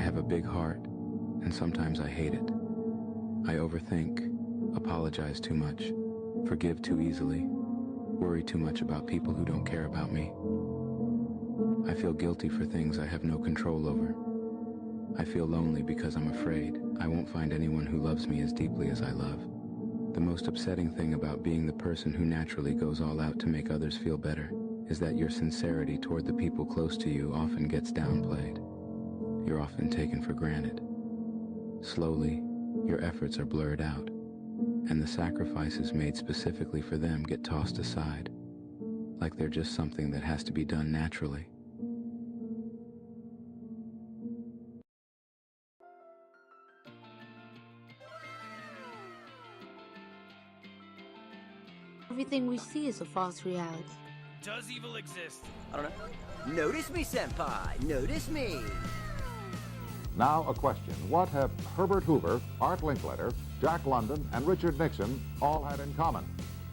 have a big heart, and sometimes I hate it. I overthink, apologize too much, forgive too easily, worry too much about people who don't care about me. I feel guilty for things I have no control over. I feel lonely because I'm afraid I won't find anyone who loves me as deeply as I love. The most upsetting thing about being the person who naturally goes all out to make others feel better is that your sincerity toward the people close to you often gets downplayed. You're often taken for granted. Slowly, your efforts are blurred out, and the sacrifices made specifically for them get tossed aside, like they're just something that has to be done naturally. Everything we see is a false reality. Does evil exist? I don't know. Notice me, senpai. Notice me. Now a question. What have Herbert Hoover, Art Linkletter, Jack London, and Richard Nixon all had in common?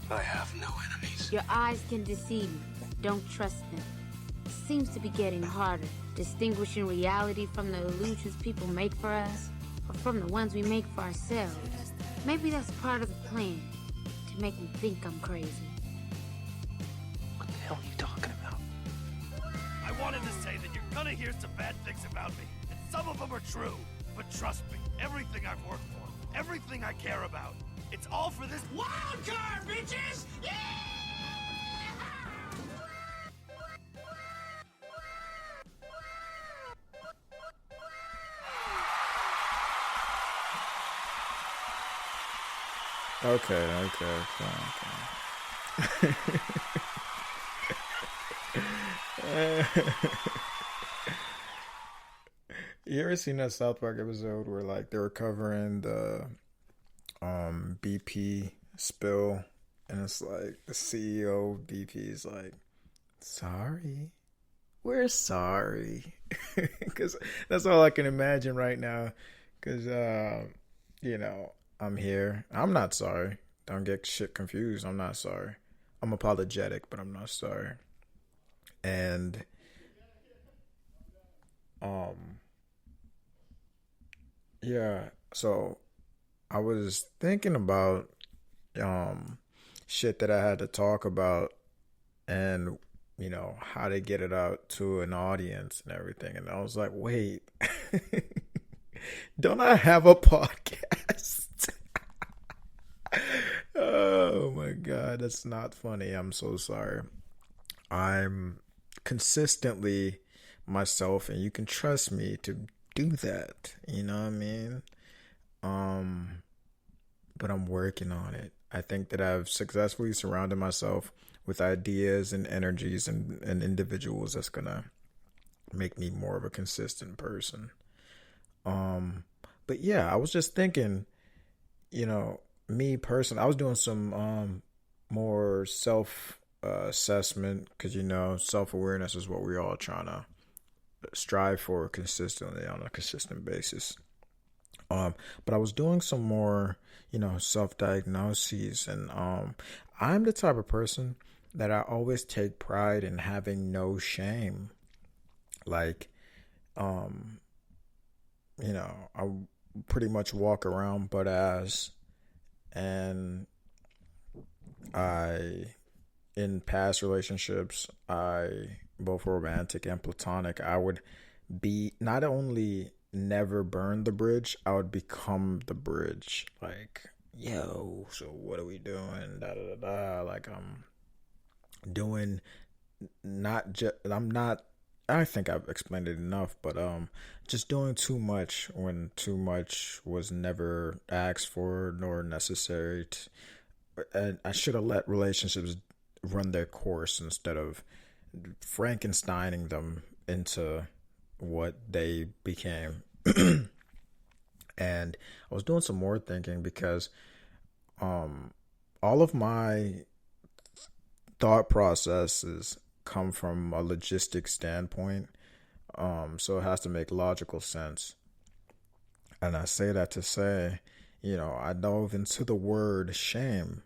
I have no enemies. Your eyes can deceive you. Don't trust them. It seems to be getting harder, distinguishing reality from the illusions people make for us, or from the ones we make for ourselves. Maybe that's part of the plan, to make me think I'm crazy. What the hell are you talking about? I wanted to say that you're gonna hear some bad things about me, and some of them are true. But trust me, everything I've worked for, everything I care about, it's all for this wild card, bitches! Yeah! Okay. You ever seen that South Park episode where like they were covering the BP spill, and it's like the CEO of BP is like, sorry, we're sorry, because that's all I can imagine right now. Because I'm here. I'm not sorry. Don't get shit confused. I'm not sorry. I'm apologetic, but I'm not sorry. And yeah, so I was thinking about shit that I had to talk about, and how to get it out to an audience and everything. And I was like, wait, don't I have a podcast? Oh my God, that's not funny. I'm so sorry. I'm consistently myself, and you can trust me to do that. You know what I mean? But I'm working on it. I think that I've successfully surrounded myself with ideas and energies and individuals that's gonna make me more of a consistent person. But yeah, I was just thinking, me personally, I was doing some more self assessment, because self-awareness is what we're all trying to strive for consistently on a consistent basis. But I was doing some more self-diagnoses, and I'm the type of person that I always take pride in having no shame. Like I pretty much walk around butt ass, and in past relationships, both romantic and platonic, I would be not only never burn the bridge, I would become the bridge. Like, yo, so what are we doing? Da da da da. Like, I'm doing I think I've explained it enough, but just doing too much when too much was never asked for nor necessary. And I should have let relationships run their course instead of Frankensteining them into what they became. And I was doing some more thinking, because all of my thought processes come from a logistic standpoint, so it has to make logical sense. And I say that to say, I dove into the word shame.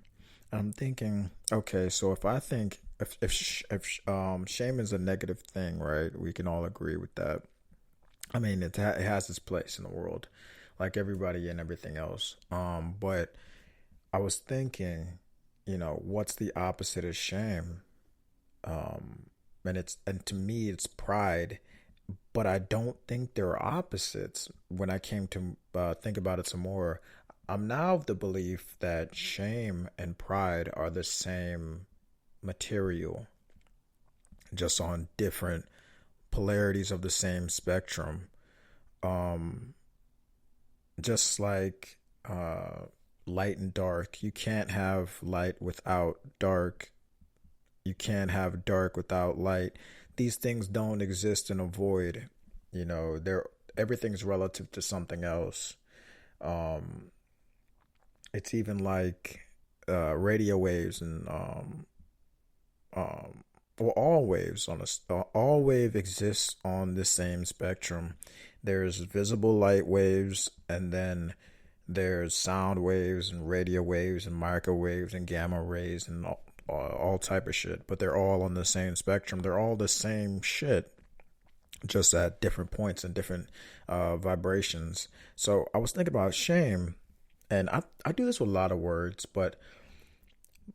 I'm thinking, okay, so if I think if shame is a negative thing, right? We can all agree with that. I mean, it has its place in the world, like everybody and everything else. But I was thinking, what's the opposite of shame? And to me, it's pride. But I don't think they're opposites. When I came to think about it some more, I'm now of the belief that shame and pride are the same material, just on different polarities of the same spectrum. Um, just like light and dark, you can't have light without dark. You can't have dark without light. These things don't exist in a void. They're everything's relative to something else. Um, it's even like radio waves and well, all waves all wave exists on the same spectrum. There's visible light waves, and then there's sound waves and radio waves and microwaves and gamma rays and all type of shit. But they're all on the same spectrum. They're all the same shit, just at different points and different vibrations. So I was thinking about shame, and I do this with a lot of words, but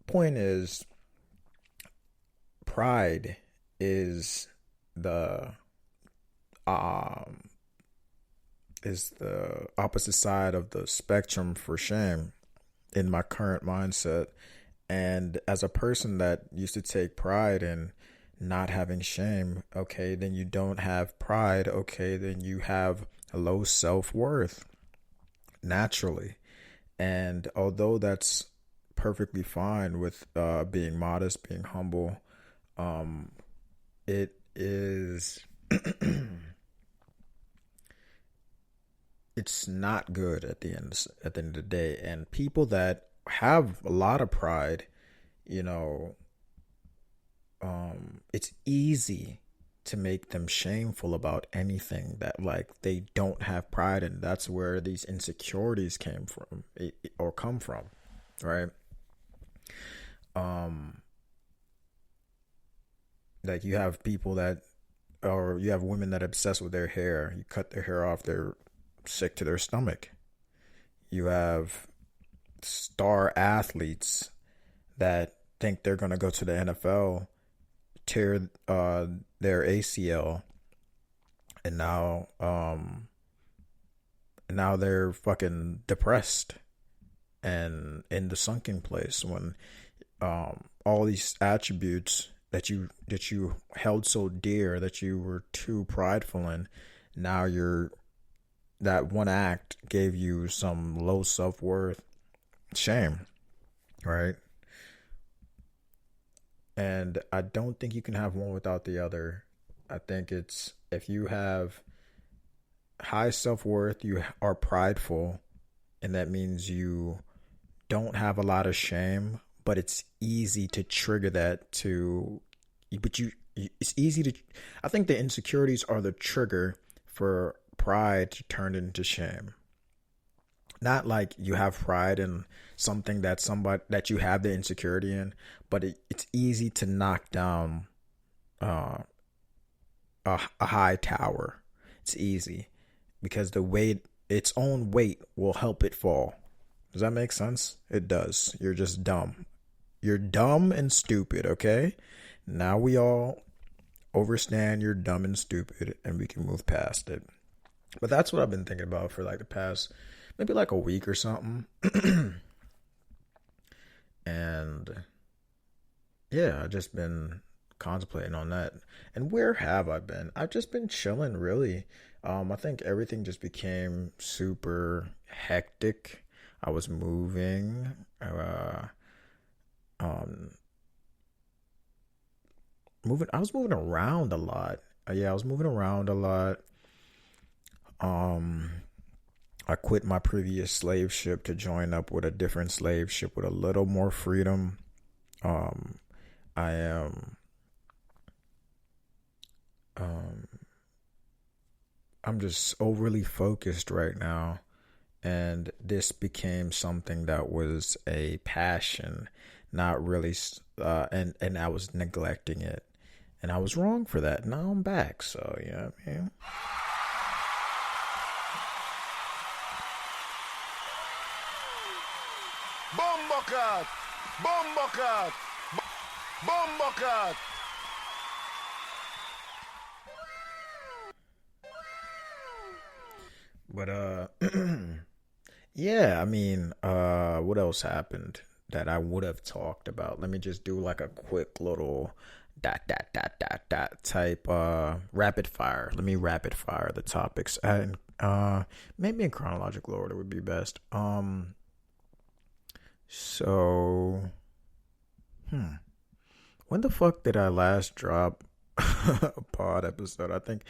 point is, pride is the opposite side of the spectrum for shame in my current mindset. And as a person that used to take pride in not having shame, okay, then you don't have pride, okay, then you have a low self-worth naturally. And although that's perfectly fine with being modest, being humble, it is it's not good at the end of the day. And people that have a lot of pride, it's easy to make them shameful about anything that like they don't have pride in. That's where these insecurities came from or come from, right? Like you have people or you have women that obsess with their hair. You cut their hair off, they're sick to their stomach. You have star athletes that think they're going to go to the NFL, tear their ACL, and now they're fucking depressed and in the sunken place when all these attributes that you held so dear, that you were too prideful in, now that one act gave you some low self-worth, shame, right? And I don't think you can have one without the other. I think it's, if you have high self-worth, you are prideful, and that means you don't have a lot of shame, but it's easy to trigger that it's easy to, I think the insecurities are the trigger for pride to turn into shame. Not like you have pride in something that you have the insecurity in, but it's easy to knock down a high tower. It's easy because its own weight will help it fall. Does that make sense? It does. You're just dumb. You're dumb and stupid, okay? Now we all understand you're dumb and stupid, and we can move past it. But that's what I've been thinking about for like the past, maybe like a week or something. And yeah, I've just been contemplating on that. And where have I been? I've just been chilling, really. I think everything just became super hectic. I was moving. I was moving around a lot. I was moving around a lot. I quit my previous slave ship to join up with a different slave ship with a little more freedom. I am I'm just overly focused right now, and this became something that was a passion, not really, and I was neglecting it, and I was wrong for that. Now I'm back, so you know what I mean? Bombocat! Bombocat! Bombocat! But yeah, I mean, what else happened that I would have talked about? Let me just do like a quick little dot type rapid fire. Let me rapid fire the topics and maybe in chronological order would be best. So when the fuck did I last drop a pod episode? I think,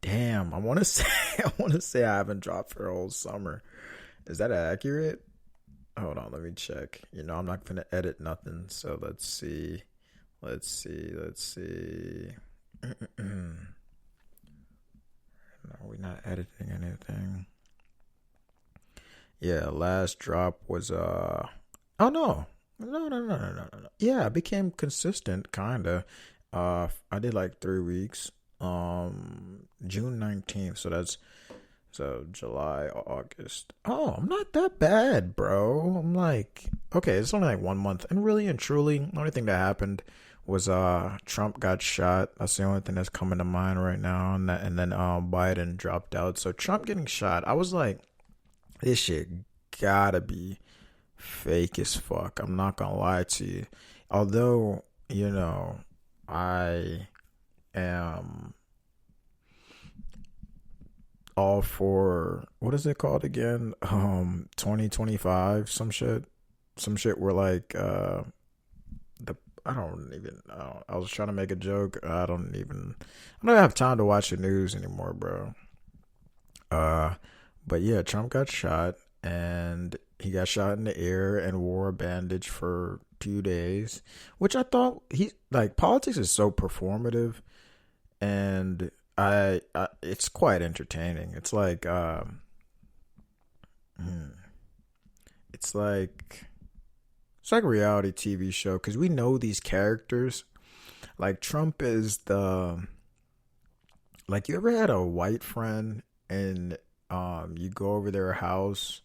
damn, I want to say I haven't dropped for a whole summer. Is that accurate? Hold on, let me check. You know, I'm not gonna edit nothing, so let's see. No, we're not editing anything. Yeah, last drop was oh no. No. Yeah, I became consistent kinda. I did like 3 weeks. June 19th, so July, August. Oh, I'm not that bad, bro. I'm like, okay, it's only like 1 month. And really and truly, the only thing that happened was Trump got shot. That's the only thing that's coming to mind right now. And then Biden dropped out. So Trump getting shot, I was like, this shit gotta be fake as fuck. I'm not gonna lie to you. Although, you know, I am all for, what is it called again? 2025, some shit where like I was trying to make a joke. I don't have time to watch the news anymore, bro. But yeah, Trump got shot, and he got shot in the ear and wore a bandage for 2 days, which I thought politics is so performative, and I it's quite entertaining. It's like it's like a reality TV show, because we know these characters. Like Trump is you ever had a white friend and you go over their house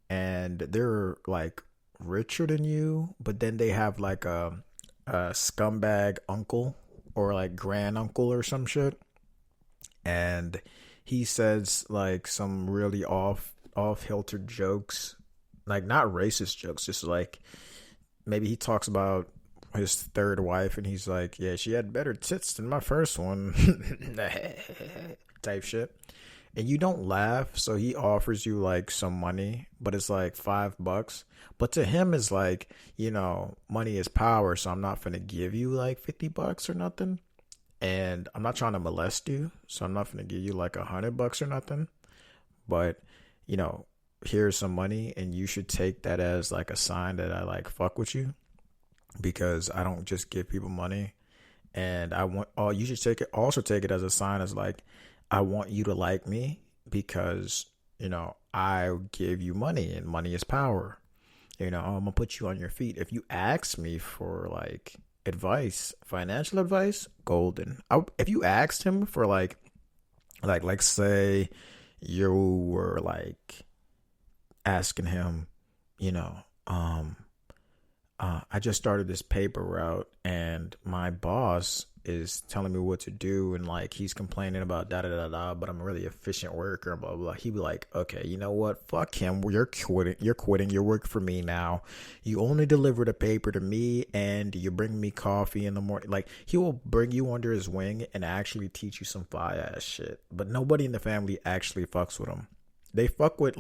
and they're like richer than you, but then they have like a scumbag uncle or like grand uncle or some shit, and he says like some really off kilter jokes, like not racist jokes, just like maybe he talks about his third wife and he's like, yeah, she had better tits than my first one type shit, and you don't laugh, so he offers you like some money, but it's like $5, but to him it's like, you know, money is power, so I'm not gonna give you like $50 or nothing, and I'm not trying to molest you, so I'm not gonna give you like $100 or nothing, but you know, here's some money, and you should take that as like a sign that I like fuck with you, because I don't just give people money, and you should take it as a sign as like, I want you to like me because, you know, I give you money and money is power. You know, I'm gonna put you on your feet. If you ask me for like advice, financial advice, golden. If you asked him for like say you were like asking him, you know, I just started this paper route and my boss is telling me what to do, and like he's complaining about but I'm a really efficient worker, blah blah. He'd be like, okay, you know what, fuck him, you're quitting your work for me now. You only deliver the paper to me and you bring me coffee in the morning. Like, he will bring you under his wing and actually teach you some fire ass shit, but nobody in the family actually fucks with him. They fuck with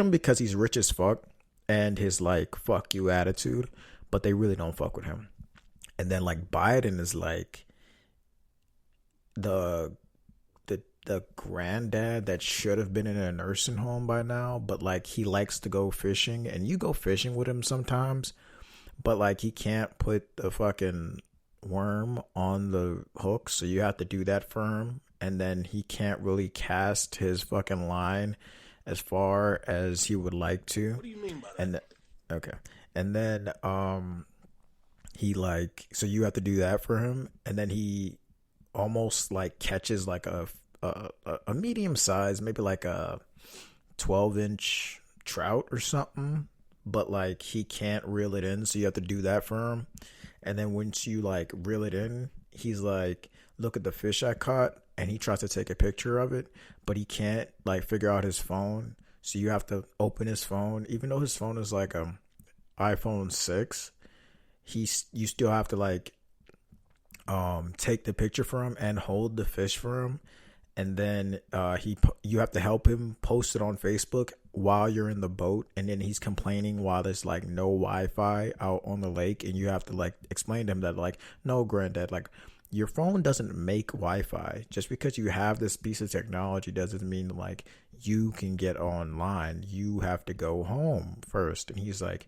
him because he's rich as fuck and his like fuck you attitude, but they really don't fuck with him. And then like Biden is like the granddad that should have been in a nursing home by now, but like he likes to go fishing, and you go fishing with him sometimes, but like he can't put the fucking worm on the hook, so you have to do that for him, and then he can't really cast his fucking line as far as he would like to. What do you mean by that? And then he like, so you have to do that for him, and then he almost like catches like a medium size, maybe like a 12-inch trout or something, but like he can't reel it in, so you have to do that for him. And then once you like reel it in, he's like, look at the fish I caught, and he tries to take a picture of it, but he can't like figure out his phone. So you have to open his phone, even though his phone is like a iPhone 6. You still have to like take the picture for him and hold the fish for him, and then you have to help him post it on Facebook while you're in the boat, and then he's complaining while there's like no Wi-Fi out on the lake, and you have to like explain to him that like, no, granddad, like your phone doesn't make Wi-Fi. Just because you have this piece of technology doesn't mean like you can get online. You have to go home first. And he's like,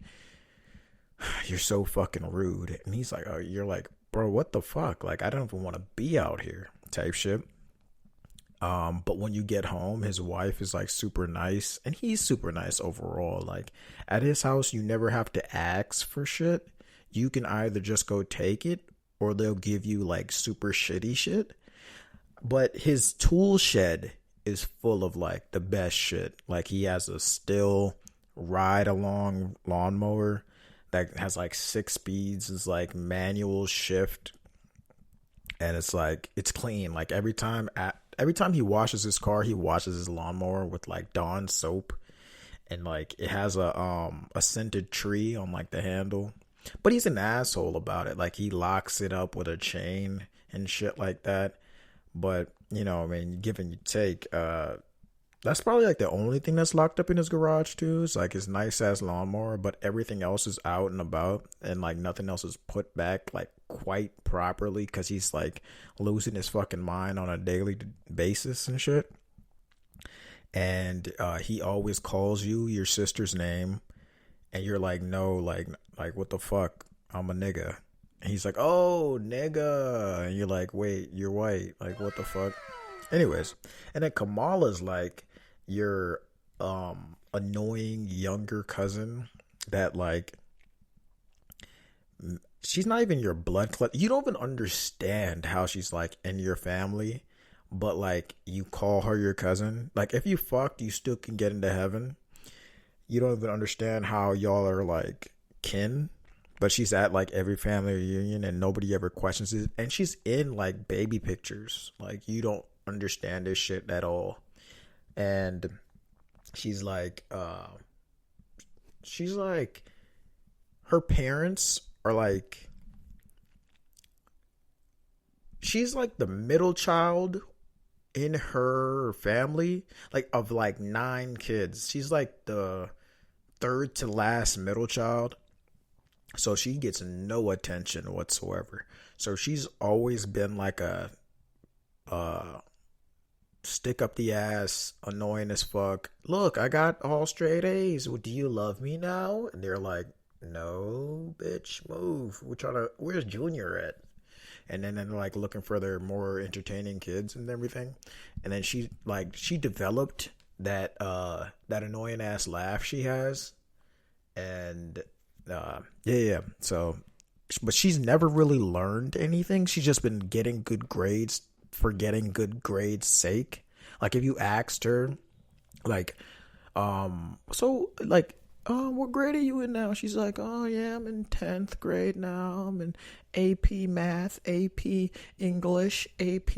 you're so fucking rude. And he's like, oh, you're like, bro, what the fuck? Like, I don't even want to be out here type shit. But when you get home, his wife is like super nice, and he's super nice overall. Like at his house, you never have to ask for shit. You can either just go take it, or they'll give you like super shitty shit. But his tool shed is full of like the best shit. Like he has a still ride along lawnmower that has like 6 speeds, is like manual shift, and it's like it's clean. Like every time he washes his car, he washes his lawnmower with like Dawn soap, and like it has a scented tree on like the handle. But he's an asshole about it. Like he locks it up with a chain and shit like that. But you know, I mean, give and you take. That's probably like the only thing that's locked up in his garage too. It's like his nice ass lawnmower, but everything else is out and about, and like nothing else is put back like quite properly, because he's like losing his fucking mind on a daily basis and shit. And he always calls you your sister's name, and you're like, no, like what the fuck? I'm a nigga. And he's like, oh, nigga. And you're like, wait, you're white. Like, what the fuck? Anyways, and then Kamala's like your annoying younger cousin that like, she's not even your blood club. You don't even understand how she's like in your family, but like you call her your cousin. Like if you fucked, you still can get into heaven. You don't even understand how y'all are like kin, but she's at like every family reunion and nobody ever questions it. And she's in like baby pictures. Like you don't understand this shit at all. And she's like her parents are like, she's like the middle child in her family, like of like 9 kids. She's like the third to last middle child, so she gets no attention whatsoever. So she's always been like a stick up the ass, annoying as fuck. Look, I got all straight A's. Do you love me now? And they're like, no, bitch, move. Where's Junior at? And then they're like looking for their more entertaining kids and everything. And then she developed that annoying ass laugh she has. And yeah. So, but she's never really learned anything. She's just been getting good grades for getting good grades' sake. Like if you asked her, like, so like, what grade are you in now? She's like, oh yeah, I'm in 10th grade now. I'm in AP Math, AP English, AP.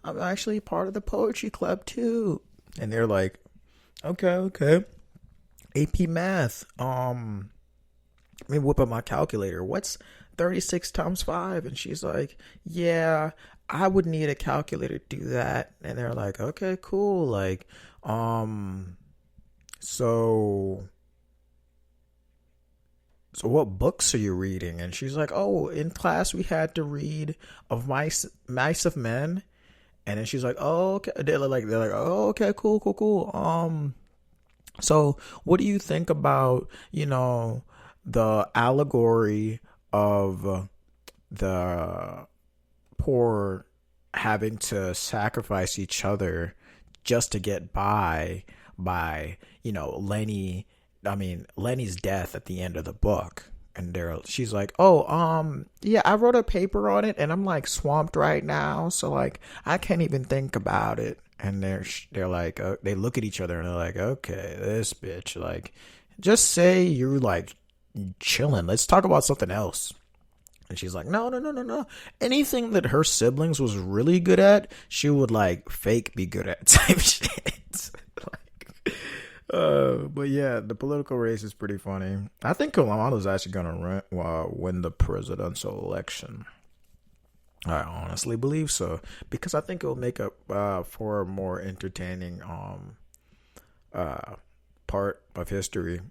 I'm actually part of the poetry club too. And they're like, okay. AP Math. Let me whip up my calculator. What's 36 times 5? And she's like, yeah, I would need a calculator to do that. And they're like, okay, cool. Like, so what books are you reading? And she's like, oh, in class we had to read Of Mice of Men. And then she's like, oh, okay. They're like, oh, okay, cool. So what do you think about, the allegory of the poor having to sacrifice each other just to get by Lenny's death at the end of the book? And she's like, oh, yeah, I wrote a paper on it and I'm like swamped right now, so like I can't even think about it. And they're like, they look at each other and they're like, okay, this bitch, like, Just say you're like chilling. Let's talk about something else. And she's like, no, no, no, no, no. Anything that her siblings was really good at, she would like fake be good at type shit. Like, but yeah, the political race is pretty funny. I think Kamala's actually gonna win the presidential election. I honestly believe so, because I think it will make up for a more entertaining part of history,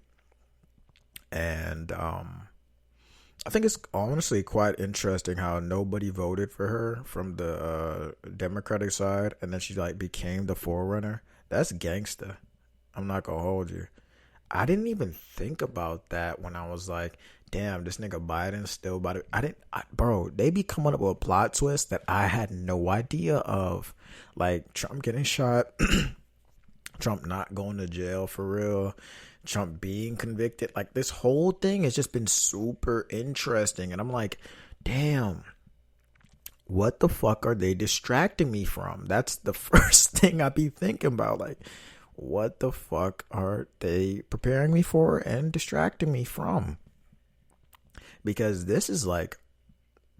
and I think it's honestly quite interesting how nobody voted for her from the Democratic side, and then she like became the forerunner. That's gangsta. I'm not gonna hold you. I didn't even think about that when I was like, damn, this nigga Biden's still about it. Bro, they be coming up with a plot twist that I had no idea of. Like Trump getting shot, Trump not going to jail for real, Trump being convicted. Like this whole thing has just been super interesting. And I'm like, damn, what the fuck are they distracting me from? That's the first thing I be thinking about. Like, what the fuck are they preparing me for and distracting me from? Because this is like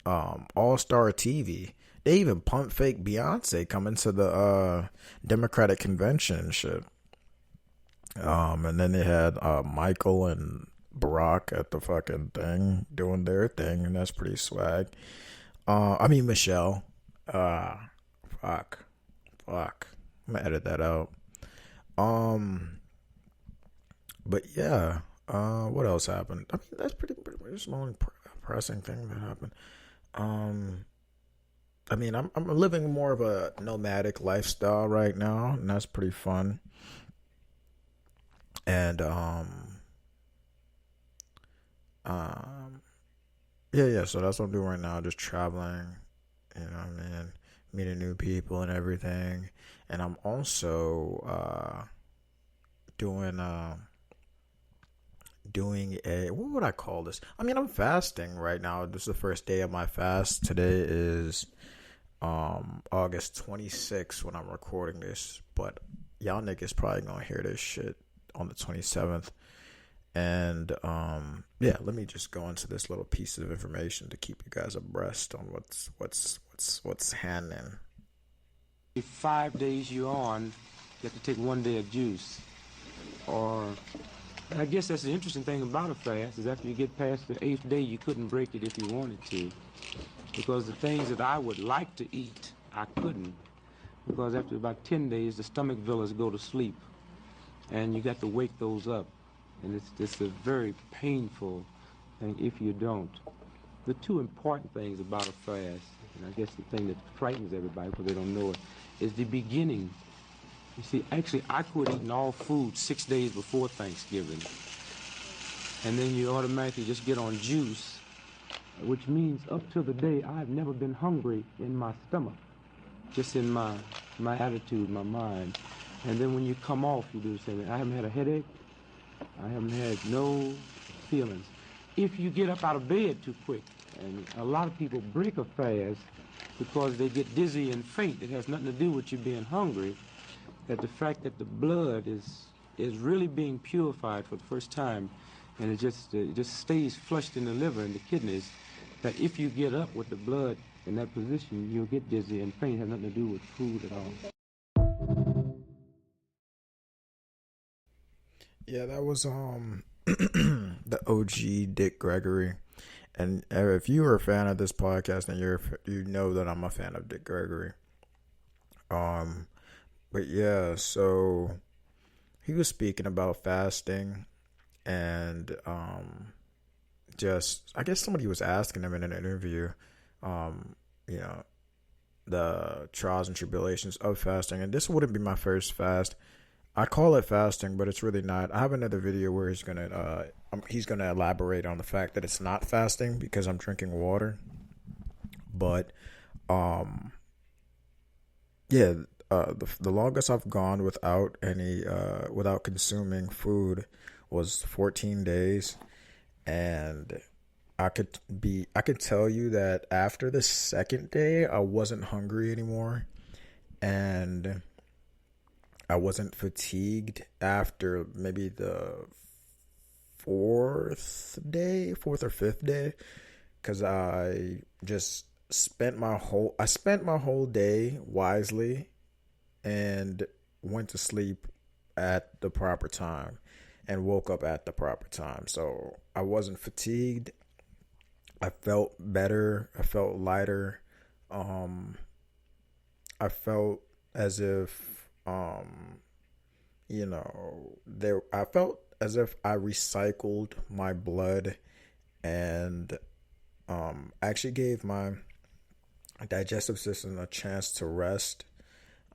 all-star TV. They even pump fake Beyonce coming to the Democratic convention and shit. And then they had Michael and Barack at the fucking thing doing their thing, and that's pretty swag. Michelle. Fuck. I'm gonna edit that out. But yeah, what else happened? I mean, that's pretty much the only pressing thing that happened. I'm living more of a nomadic lifestyle right now, and that's pretty fun. And yeah, so that's what I'm doing right now, just traveling, you know what I mean, meeting new people and everything. And I'm also doing a, what would I call this? I mean, I'm fasting right now. This is the first day of my fast. Today is August 26th when I'm recording this, but y'all niggas probably gonna hear this shit on the 27th. And yeah, let me just go into this little piece of information to keep you guys abreast on what's happening. 5 days you're on, you have to take 1 day of juice. Or, I guess that's the interesting thing about a fast, is after you get past the 8th day, you couldn't break it if you wanted to. Because the things that I would like to eat, I couldn't. Because after about 10 days, the stomach villas go to sleep. And you got to wake those up. And it's a very painful thing if you don't. The two important things about a fast, and I guess the thing that frightens everybody because they don't know it, is the beginning. You see, actually, I quit eating all food 6 days before Thanksgiving. And then you automatically just get on juice, which means up till the day, I've never been hungry in my stomach, just in my attitude, my mind. And then when you come off, you do the same thing. I haven't had a headache. I haven't had no feelings. If you get up out of bed too quick, and a lot of people break a fast because they get dizzy and faint. It has nothing to do with you being hungry. That the fact that the blood is really being purified for the first time, and it just stays flushed in the liver and the kidneys, that if you get up with the blood in that position, you'll get dizzy and faint. It has nothing to do with food at all. Yeah, that was the OG Dick Gregory. And if you are a fan of this podcast, then you know that I'm a fan of Dick Gregory. But yeah, so he was speaking about fasting, and just, I guess somebody was asking him in an interview, the trials and tribulations of fasting. And this wouldn't be my first fast. I call it fasting, but it's really not. I have another video where he's gonna elaborate on the fact that it's not fasting because I'm drinking water. But the longest I've gone without without consuming food was 14 days, and I could tell you that after the second day I wasn't hungry anymore, and I wasn't fatigued after maybe the fourth or fifth day, because I just spent my whole day wisely and went to sleep at the proper time and woke up at the proper time. So I wasn't fatigued. I felt better. I felt lighter. I felt as if, I felt as if I recycled my blood and actually gave my digestive system a chance to rest.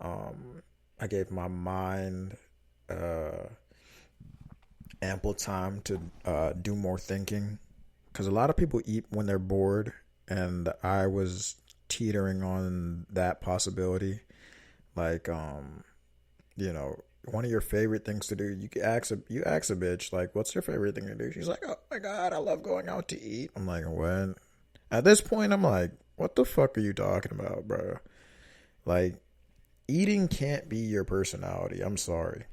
I gave my mind ample time to do more thinking, because a lot of people eat when they're bored, and I was teetering on that possibility. Like, one of your favorite things to do, you ask a bitch, like, what's your favorite thing to do? She's like, oh my God, I love going out to eat. I'm like, what? At this point, I'm like, what the fuck are you talking about, bro? Like, eating can't be your personality. I'm sorry.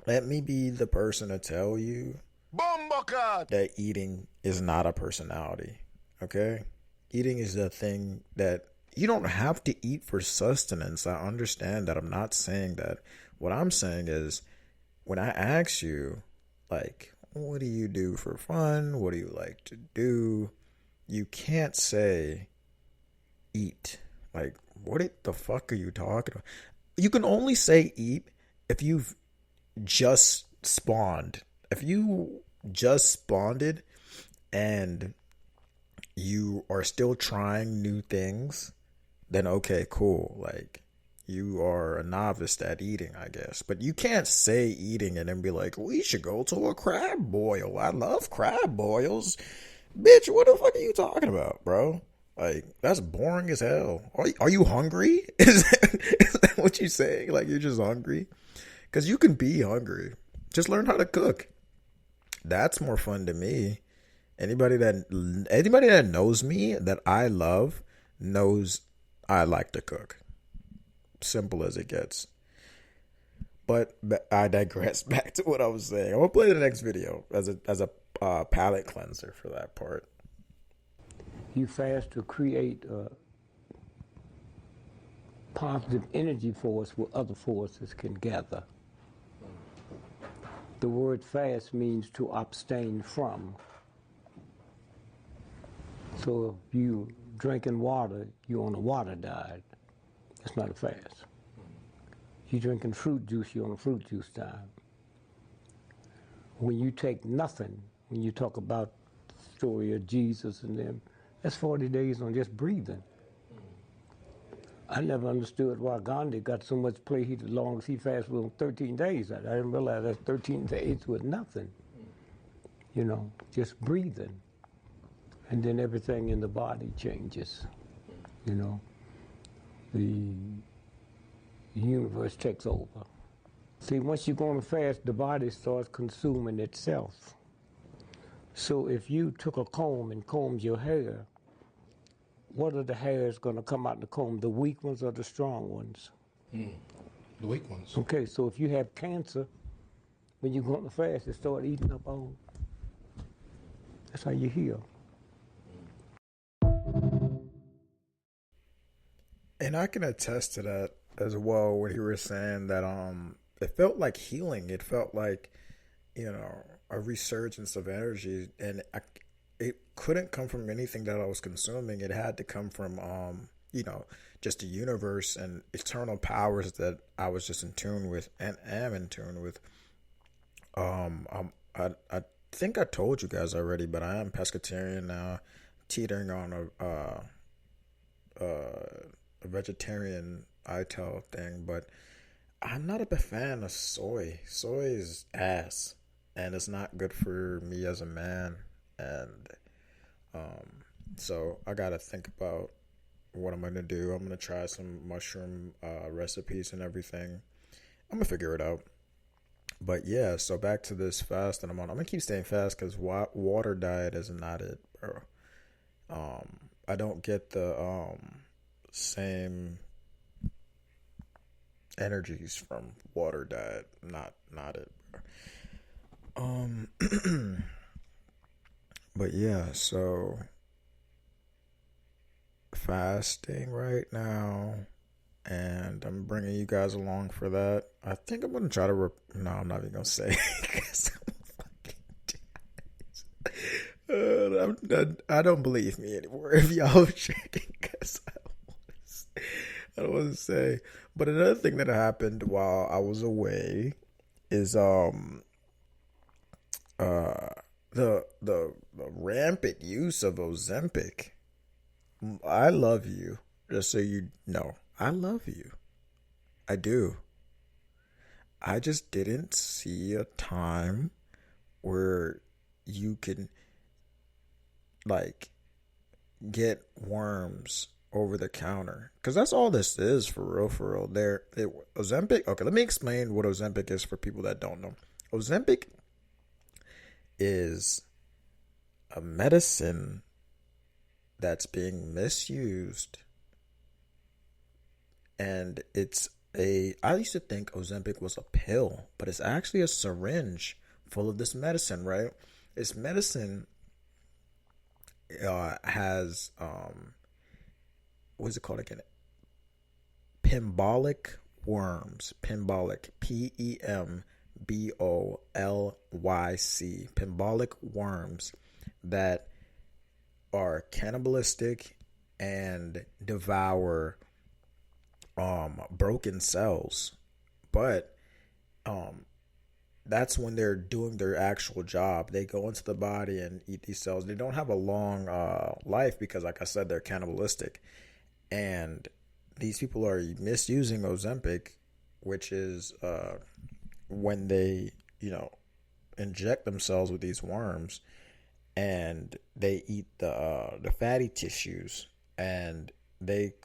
Let me be the person to tell you that eating is not a personality. Okay? Eating is the thing that you don't have to eat for sustenance. I understand that. I'm not saying that. What I'm saying is, when I ask you, like, what do you do for fun? What do you like to do? You can't say eat. Like, what the fuck are you talking about? You can only say eat if you've just spawned. If you just spawned and you are still trying new things, then okay, cool. Like, you are a novice at eating, I guess. But you can't say eating and then be like, we should go to a crab boil. I love crab boils. Bitch, what the fuck are you talking about, bro? Like, that's boring as hell. Are you hungry? Is that what you saying? Like, you're just hungry? Because you can be hungry. Just learn how to cook. That's more fun to me. Anybody that knows me, that I love, knows I like to cook. Simple as it gets. But I digress. Back to what I was saying. I'm gonna play the next video as a palate cleanser for that part. You fast to create a positive energy force where other forces can gather. The word fast means to abstain from. So if you drinking water, you're on a water diet. That's not a fast. You drinking fruit juice, you're on a fruit juice diet. When you take nothing, when you talk about the story of Jesus and them, that's 40 days on just breathing. I never understood why Gandhi got so much play. As long as he fasted for 13 days. I didn't realize that's 13 days with nothing. Just breathing. And then everything in the body changes. The universe takes over. See, once you go on a fast, the body starts consuming itself. So if you took a comb and combed your hair, what are the hairs going to come out in the comb? The weak ones or the strong ones? The weak ones. Okay, so if you have cancer, when you go on the fast, it start eating up all. That's how you heal. And I can attest to that as well, what you were saying, that it felt like healing. It felt like, a resurgence of energy, and it couldn't come from anything that I was consuming. It had to come from just the universe and eternal powers that I was just in tune with and am in tune with. I think I told you guys already, but I am pescatarian now, teetering on a vegetarian ITEL thing, but I'm not a big fan of soy. Soy is ass, and it's not good for me as a man. And so I gotta think about what I'm gonna do. I'm gonna try some mushroom recipes and everything. I'm gonna figure it out. But yeah, so back to this fast that I'm on. I'm gonna keep staying fast because water diet is not it, bro. I don't get the same energies from water diet. Not it, bro. Um, but yeah, so fasting right now, and I'm bringing you guys along for that. I think I'm gonna try to. No, I'm not even gonna say. 'Cause I don't believe me anymore. If y'all are checking, because I don't want to say. But another thing that happened while I was away is uh the rampant use of Ozempic. I love you. Just so you know, I love you. I do. I just didn't see a time where you can like get worms over the counter, because that's all this is, for real, for real. Ozempic. Okay, let me explain what Ozempic is for people that don't know. Ozempic is a medicine that's being misused, and I used to think Ozempic was a pill, but it's actually a syringe full of this medicine, right? This medicine has what's it called again? Pembolic worms. Pembolic. PEMBOLYC. Pembolic worms that are cannibalistic and devour broken cells. But that's when they're doing their actual job. They go into the body and eat these cells. They don't have a long life because, like I said, they're cannibalistic. And these people are misusing Ozempic, which is when they, inject themselves with these worms, and they eat the fatty tissues, and they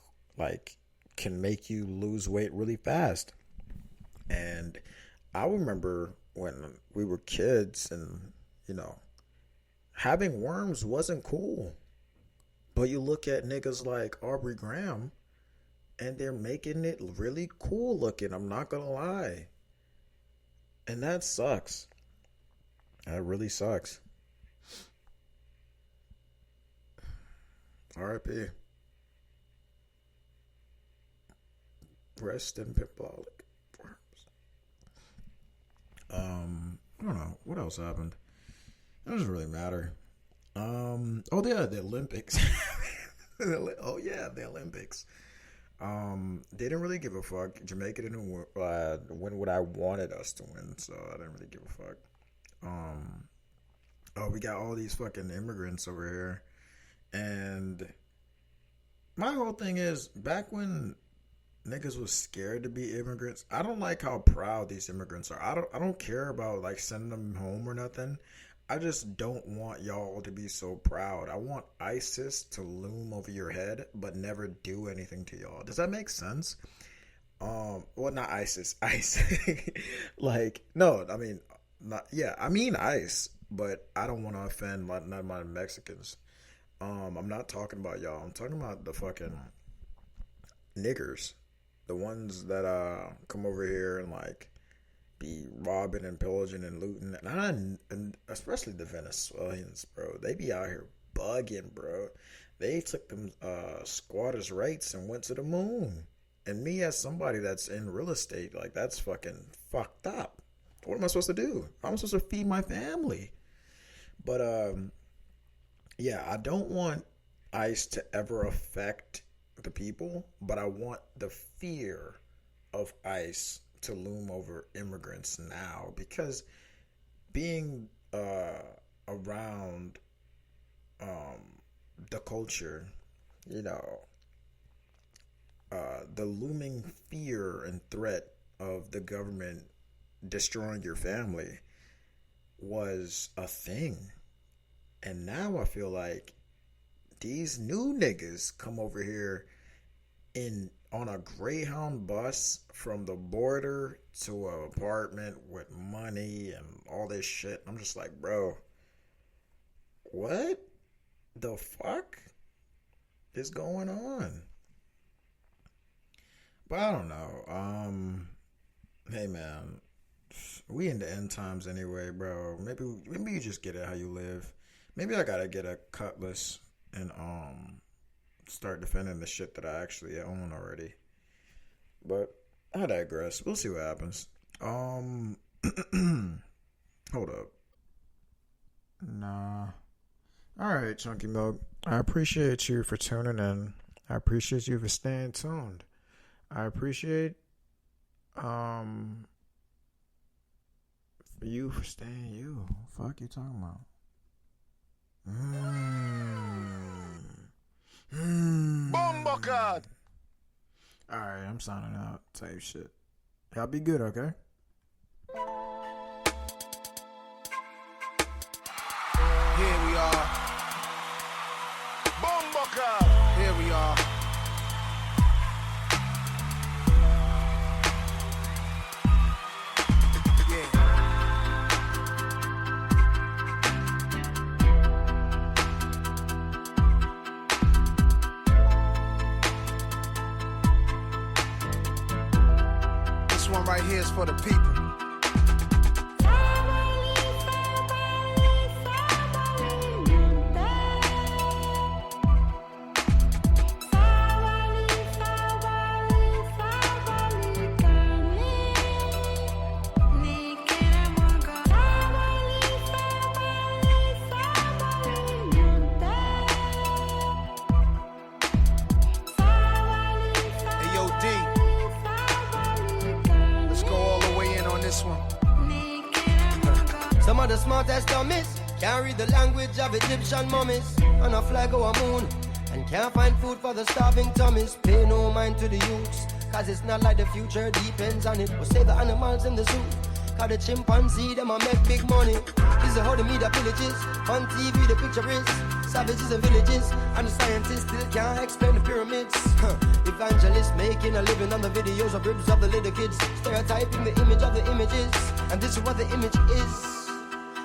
can make you lose weight really fast. And I remember when we were kids, and having worms wasn't cool. But you look at niggas like Aubrey Graham, and they're making it really cool looking. I'm not gonna lie. And that sucks. That really sucks. R.I.P. Rest in Pimpolic worms. I don't know. What else happened? It doesn't really matter. Oh yeah, the Olympics. Oh yeah, the Olympics. They didn't really give a fuck. Jamaica didn't win what I wanted us to win, so I didn't really give a fuck. Oh, we got all these fucking immigrants over here, and my whole thing is, back when niggas was scared to be immigrants, I don't like how proud these immigrants are. I don't care about sending them home or nothing. I just don't want y'all to be so proud. I want ISIS to loom over your head but never do anything to y'all. Does that make sense? Well, not ISIS. ICE. No, I mean, I mean ICE, but I don't want to offend none of my Mexicans. I'm not talking about y'all. I'm talking about the fucking niggers. The ones that come over here and be robbing and pillaging and looting, and especially the Venezuelans, bro. They be out here bugging, bro. They took them squatters' rights and went to the moon. And me, as somebody that's in real estate, that's fucking fucked up. What am I supposed to do? I'm supposed to feed my family. But yeah, I don't want ICE to ever affect the people, but I want the fear of ICE to loom over immigrants now, because being around the culture, the looming fear and threat of the government destroying your family was a thing. And now I feel like these new niggas come over here on a Greyhound bus from the border to an apartment with money and all this shit. I'm just like, bro, what the fuck is going on? But I don't know. Hey man, We in the end times anyway, bro. Maybe you just get it how you live. Maybe I gotta get a cutlass and start defending the shit that I actually own already. But I digress. We'll see what happens. Hold up. Nah. Alright, Chunky Milk. I appreciate you for tuning in. I appreciate you for staying tuned. I appreciate for you for staying you. Fuck you talking about? Bombocard! Alright, I'm signing out. Type shit. Y'all be good, okay? Here we are. Bombocard! Here we are. This one right here is for the people. Some of the smartest dummies can't read the language of Egyptian mummies on a flag or a moon, and can't find food for the starving tummies. Pay no mind to the youths, cause it's not like the future depends on it. We'll save the animals in the zoo, cause the chimpanzee them a make big money. This is how the media villages, on TV the picture is savages and villages, and the scientists still can't explain the pyramids. Evangelists making a living on the videos of ribs of the little kids, stereotyping the image of the images, and this is what the image is.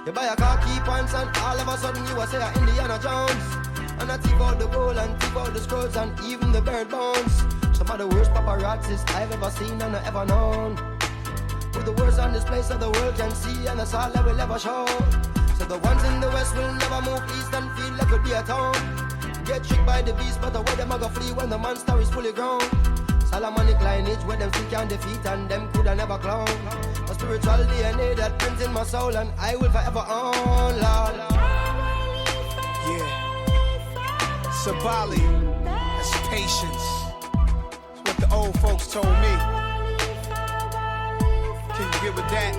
You buy a car, key pants, and all of a sudden you are say Indiana Jones. And I thief out the gold and thief out the scrolls and even the bird bones. Some of the worst paparazzis I've ever seen and ever known. With the words on display so the world can see, and that's all I will ever show. So the ones in the west will never move east and feel like it'll be a town. Get tricked by the beast, but the way them a go flee when the monster is fully grown. Solomonic lineage where them still can't defeat and them coulda never clown. A spiritual DNA that prints in my soul and I will forever own, Lord. Yeah. Sabali, that's patience. That's what the old folks told me. Can you get with that?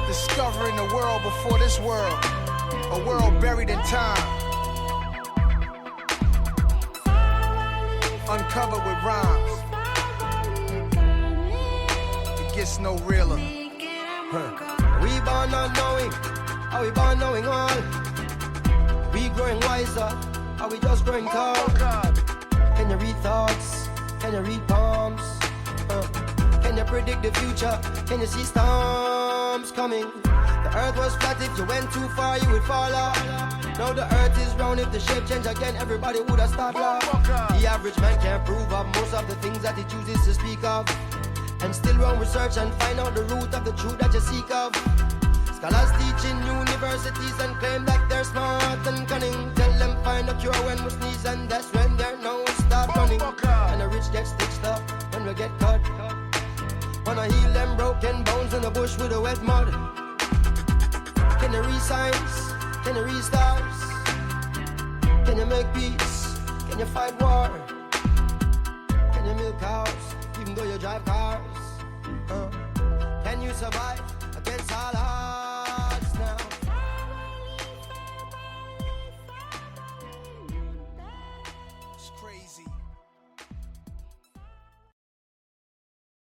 Discovering the world before this world, a world buried in time, uncovered with rhymes. It gets no realer. We born not knowing, are we born knowing all? We growing wiser, are we just growing tall? Can you read thoughts? Can you read palms? Can you predict the future? Can you see storms coming? The earth was flat, if you went too far you would fall off. Now the earth is round, if the shape change again everybody would have started off. The average man can't prove of most of the things that he chooses to speak of, and still run research and find out the root of the truth that you seek of. Scholars teach in universities and claim that they're smart and cunning. Tell them find a cure when we sneeze, and that's when their nose start running. And the rich get stitched up when we get cut. Wanna heal them broken bones in the bush with a wet mud. Can you read signs? Can you read stars? Can you make peace? Can you fight war? Can you milk cows even though you drive cars? Can you survive against all odds?